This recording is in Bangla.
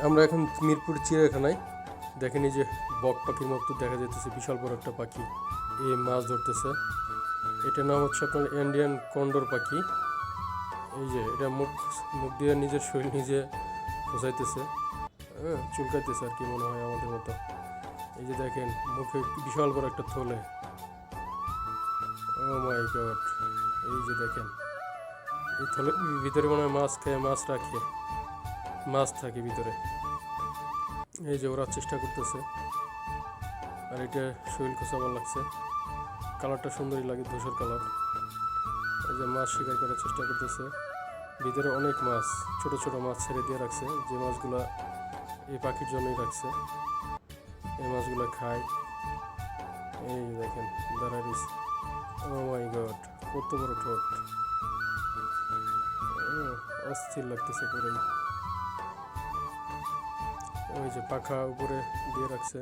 আমরা এখন মিরপুর চিড়িয়াখানায়। দেখেন এই যে বক পাখির মতো দেখা যাইতেছে, বিশাল বড় একটা পাখি এই মাছ ধরতেছে। এটার নাম হচ্ছে আপনার ইন্ডিয়ান কন্ডর পাখি। এই যে এটা মুখ মুখ দিয়ে নিজের শরীর নিজে খোঁচাইতেছে, হ্যাঁ চুলকাইতেছে আর কি, মনে হয় আমাদের মতো। এই যে দেখেন মুখে বিশাল বড় একটা থলে। ও মাই গড! এই যে দেখেন এই থলে ভিতরে মনে হয় মাছ খায়, মাছ রাখে, মাছ থাকে ভিতরে। এই যে ওরা চেষ্টা করতেছে, আর এটা শরীর খোঁচাবার লাগছে। কালারটা সুন্দরই লাগে, ধূসর কালার। এই যে মাছ শিকার করার চেষ্টা করতেছে। ভিতরে অনেক মাছ, ছোট ছোট মাছ ছেড়ে দিয়ে রাখছে, যে মাছগুলা এই পাখির জন্যই রাখছে। এই মাছগুলো খায়। এই দেখেন দাঁড়ায় রয়েছে। ও মাই গড, কত বড় ঠোঁট! অস্থির লাগতেছে পুরোই। ওই যে পাখা উপরে দিয়ে রাখছে।